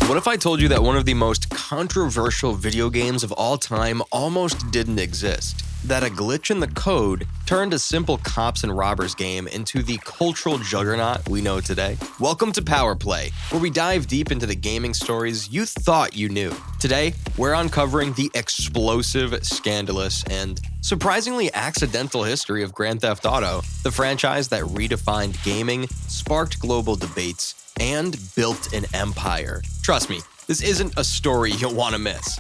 What if I told you that one of the most controversial video games of all time almost didn't exist? That a glitch in the code turned a simple cops and robbers game into the cultural juggernaut we know today? Welcome to PowerPlay, where we dive deep into the gaming stories you thought you knew. Today, we're uncovering the explosive, scandalous, and surprisingly accidental history of Grand Theft Auto, the franchise that redefined gaming, sparked global debates, and built an empire. Trust me, this isn't a story you'll want to miss.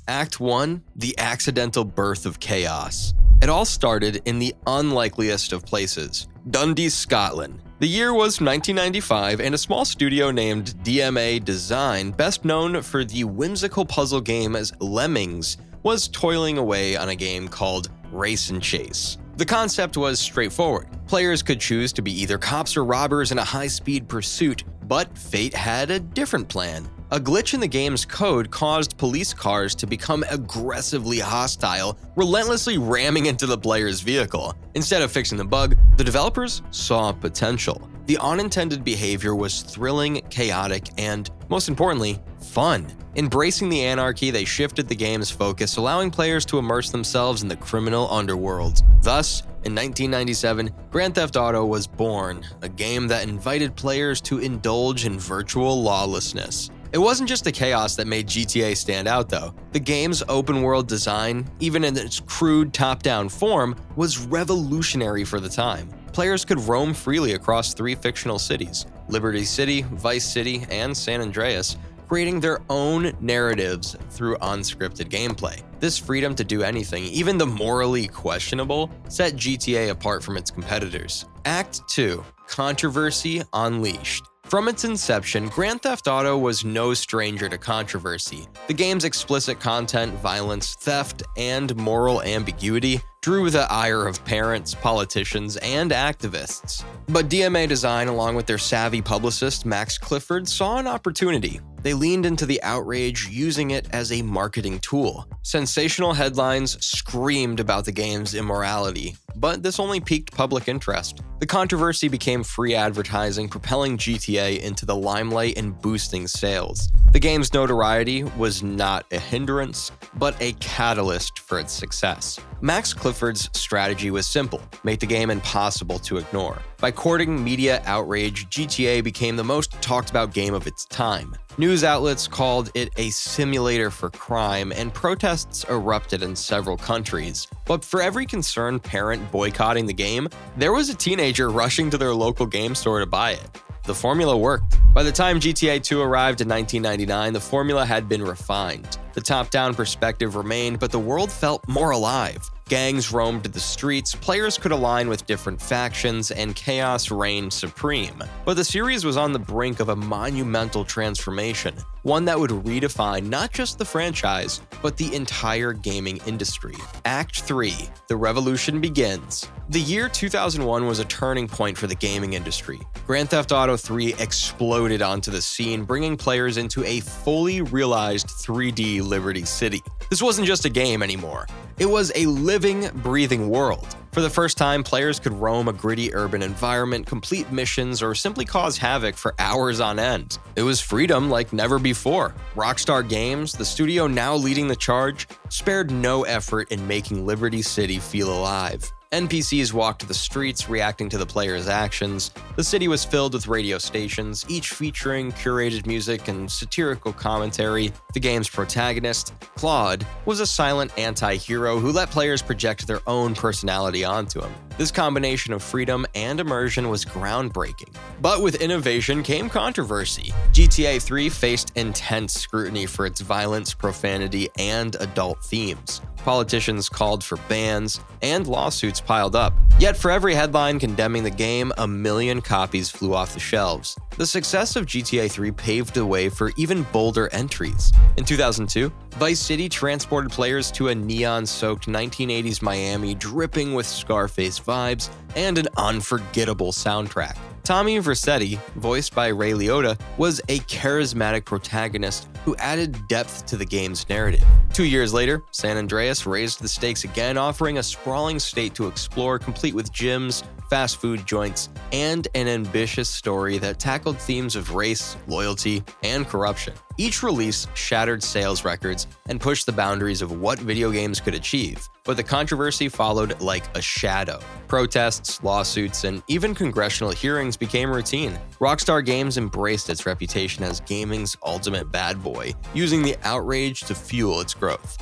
Act 1, the accidental birth of chaos. It all started in the unlikeliest of places, Dundee, Scotland. The year was 1995, and a small studio named DMA Design, best known for the whimsical puzzle game as Lemmings, was toiling away on a game called Race and Chase. The concept was straightforward. Players could choose to be either cops or robbers in a high-speed pursuit, but fate had a different plan. A glitch in the game's code caused police cars to become aggressively hostile, relentlessly ramming into the player's vehicle. Instead of fixing the bug, the developers saw potential. The unintended behavior was thrilling, chaotic, and, most importantly, fun. Embracing the anarchy, they shifted the game's focus, allowing players to immerse themselves in the criminal underworld. Thus, in 1997, Grand Theft Auto was born, a game that invited players to indulge in virtual lawlessness. It wasn't just the chaos that made GTA stand out, though. The game's open-world design, even in its crude top-down form, was revolutionary for the time. Players could roam freely across 3 fictional cities, Liberty City, Vice City, and San Andreas, creating their own narratives through unscripted gameplay. This freedom to do anything, even the morally questionable, set GTA apart from its competitors. Act 2, Controversy Unleashed. From its inception, Grand Theft Auto was no stranger to controversy. The game's explicit content, violence, theft, and moral ambiguity drew the ire of parents, politicians, and activists. But DMA Design, along with their savvy publicist Max Clifford, saw an opportunity. They leaned into the outrage, using it as a marketing tool. Sensational headlines screamed about the game's immorality, but this only piqued public interest. The controversy became free advertising, propelling GTA into the limelight and boosting sales. The game's notoriety was not a hindrance, but a catalyst for its success. Max Clifford's strategy was simple: make the game impossible to ignore. By courting media outrage, GTA became the most talked about game of its time. News outlets called it a simulator for crime, and protests erupted in several countries. But for every concerned parent boycotting the game, there was a teenager rushing to their local game store to buy it. The formula worked. By the time GTA 2 arrived in 1999, the formula had been refined. The top-down perspective remained, but the world felt more alive. Gangs roamed the streets, players could align with different factions, and chaos reigned supreme. But the series was on the brink of a monumental transformation, one that would redefine not just the franchise, but the entire gaming industry. Act 3, the revolution begins. The year 2001 was a turning point for the gaming industry. Grand Theft Auto 3 exploded onto the scene, bringing players into a fully realized 3D Liberty City. This wasn't just a game anymore. It was a living, breathing world. For the first time, players could roam a gritty urban environment, complete missions, or simply cause havoc for hours on end. It was freedom like never before. Rockstar Games, the studio now leading the charge, spared no effort in making Liberty City feel alive. NPCs walked the streets, reacting to the player's actions. The city was filled with radio stations, each featuring curated music and satirical commentary. The game's protagonist, Claude, was a silent anti-hero who let players project their own personality onto him. This combination of freedom and immersion was groundbreaking. But with innovation came controversy. GTA 3 faced intense scrutiny for its violence, profanity, and adult themes. Politicians called for bans, and lawsuits piled up. Yet for every headline condemning the game, 1 million copies flew off the shelves. The success of GTA 3 paved the way for even bolder entries. In 2002, Vice City transported players to a neon-soaked 1980s Miami dripping with Scarface vibes and an unforgettable soundtrack. Tommy Vercetti, voiced by Ray Liotta, was a charismatic protagonist who added depth to the game's narrative. 2 years later, San Andreas raised the stakes again, offering a sprawling state to explore, complete with gyms, fast food joints, and an ambitious story that tackled themes of race, loyalty, and corruption. Each release shattered sales records and pushed the boundaries of what video games could achieve, but the controversy followed like a shadow. Protests, lawsuits, and even congressional hearings became routine. Rockstar Games embraced its reputation as gaming's ultimate bad boy, using the outrage to fuel its growth.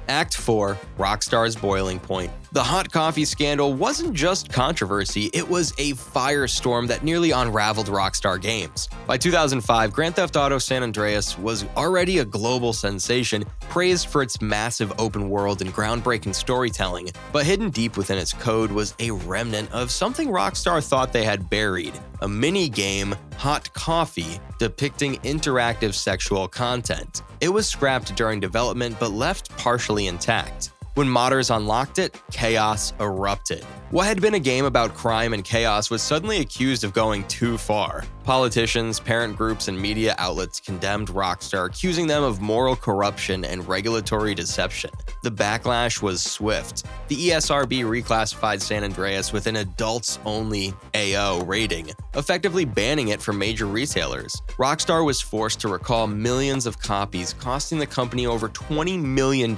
Act 4, Rockstar's Boiling Point. The hot coffee scandal wasn't just controversy, it was a firestorm that nearly unraveled Rockstar Games. By 2005, Grand Theft Auto San Andreas was already a global sensation, praised for its massive open world and groundbreaking storytelling, but hidden deep within its code was a remnant of something Rockstar thought they had buried: a mini-game, Hot Coffee, depicting interactive sexual content. It was scrapped during development but left partially intact. When modders unlocked it, chaos erupted. What had been a game about crime and chaos was suddenly accused of going too far. Politicians, parent groups, and media outlets condemned Rockstar, accusing them of moral corruption and regulatory deception. The backlash was swift. The ESRB reclassified San Andreas with an adults-only AO rating, effectively banning it from major retailers. Rockstar was forced to recall millions of copies, costing the company over $20 million.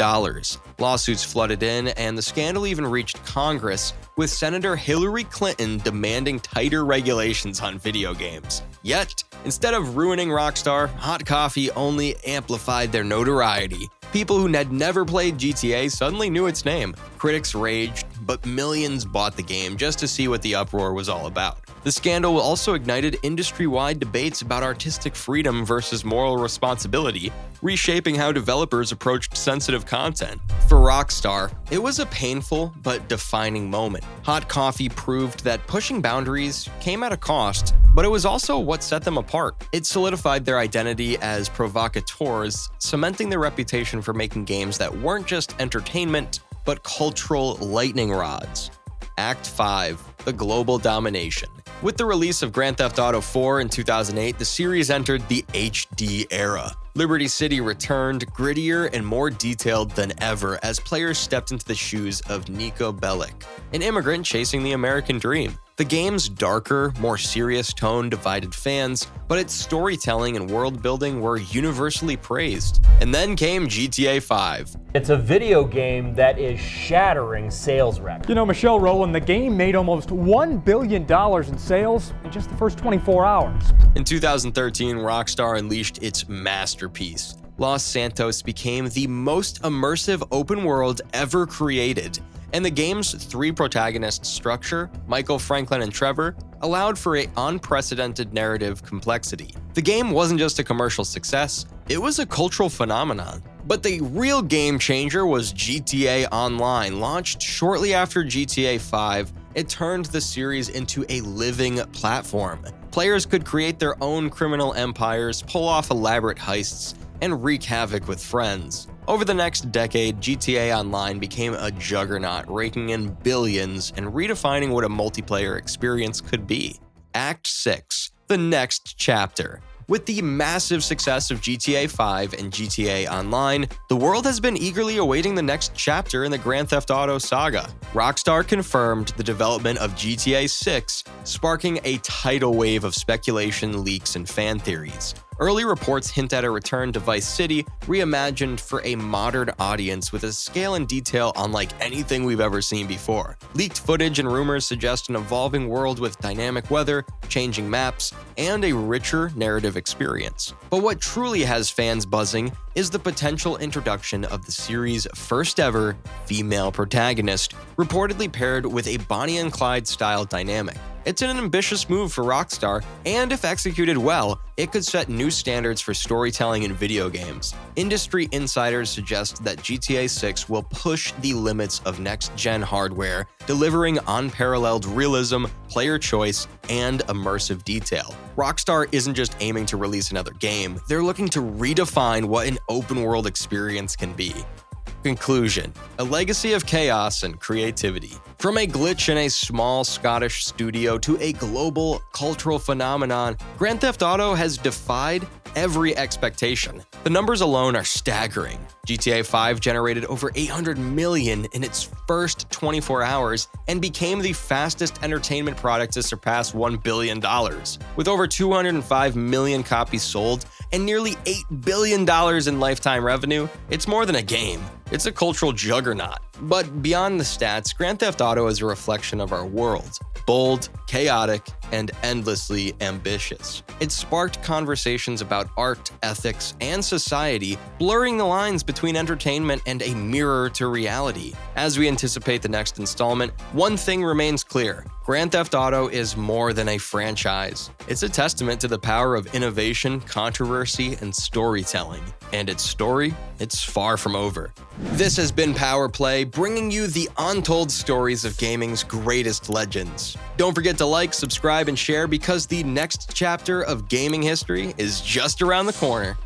Lawsuits flooded in, and the scandal even reached Congress, with Senator Hillary Clinton demanding tighter regulations on video games. Yet, instead of ruining Rockstar, Hot Coffee only amplified their notoriety. People who had never played GTA suddenly knew its name. Critics raged, but millions bought the game just to see what the uproar was all about. The scandal also ignited industry-wide debates about artistic freedom versus moral responsibility, reshaping how developers approached sensitive content. For Rockstar, it was a painful but defining moment. Hot Coffee proved that pushing boundaries came at a cost, but it was also what set them apart. It solidified their identity as provocateurs, cementing their reputation for making games that weren't just entertainment, but cultural lightning rods. Act 5, The Global Domination. With the release of Grand Theft Auto 4 in 2008, the series entered the HD era. Liberty City returned, grittier and more detailed than ever as players stepped into the shoes of Niko Bellic, an immigrant chasing the American dream. The game's darker, more serious tone divided fans, but its storytelling and world building were universally praised. And then came GTA 5. It's a video game that is shattering sales records. You know, Michelle Rowland, the game made almost $1 billion in sales in just the first 24 hours. In 2013, Rockstar unleashed its masterpiece. Los Santos became the most immersive open world ever created, and the game's three protagonist structure, Michael, Franklin, and Trevor, allowed for an unprecedented narrative complexity. The game wasn't just a commercial success, it was a cultural phenomenon. But the real game changer was GTA Online. Launched shortly after GTA 5, it turned the series into a living platform. Players could create their own criminal empires, pull off elaborate heists, and wreak havoc with friends. Over the next decade, GTA Online became a juggernaut, raking in billions and redefining what a multiplayer experience could be. Act 6, The Next Chapter. With the massive success of GTA 5 and GTA Online, the world has been eagerly awaiting the next chapter in the Grand Theft Auto saga. Rockstar confirmed the development of GTA 6, sparking a tidal wave of speculation, leaks, and fan theories. Early reports hint at a return to Vice City, reimagined for a modern audience with a scale and detail unlike anything we've ever seen before. Leaked footage and rumors suggest an evolving world with dynamic weather, changing maps, and a richer narrative experience. But what truly has fans buzzing is the potential introduction of the series' first ever female protagonist, reportedly paired with a Bonnie and Clyde style dynamic. It's an ambitious move for Rockstar, and if executed well, it could set new standards for storytelling in video games. Industry insiders suggest that GTA 6 will push the limits of next-gen hardware, delivering unparalleled realism, player choice, and immersive detail. Rockstar isn't just aiming to release another game, they're looking to redefine what an open-world experience can be. Conclusion: a legacy of chaos and creativity. From a glitch in a small Scottish studio to a global cultural phenomenon, Grand Theft Auto has defied every expectation. The numbers alone are staggering. GTA 5 generated over $800 million in its first 24 hours and became the fastest entertainment product to surpass $1 billion. With over 205 million copies sold and nearly $8 billion in lifetime revenue, it's more than a game. It's a cultural juggernaut. But beyond the stats, Grand Theft Auto is a reflection of our world. Bold, chaotic, and endlessly ambitious. It sparked conversations about art, ethics, and society, blurring the lines between entertainment and a mirror to reality. As we anticipate the next installment, one thing remains clear. Grand Theft Auto is more than a franchise. It's a testament to the power of innovation, controversy, and storytelling. And its story, it's far from over. This has been PowerPlay, bringing you the untold stories of gaming's greatest legends. Don't forget to like, subscribe, and share because the next chapter of gaming history is just around the corner.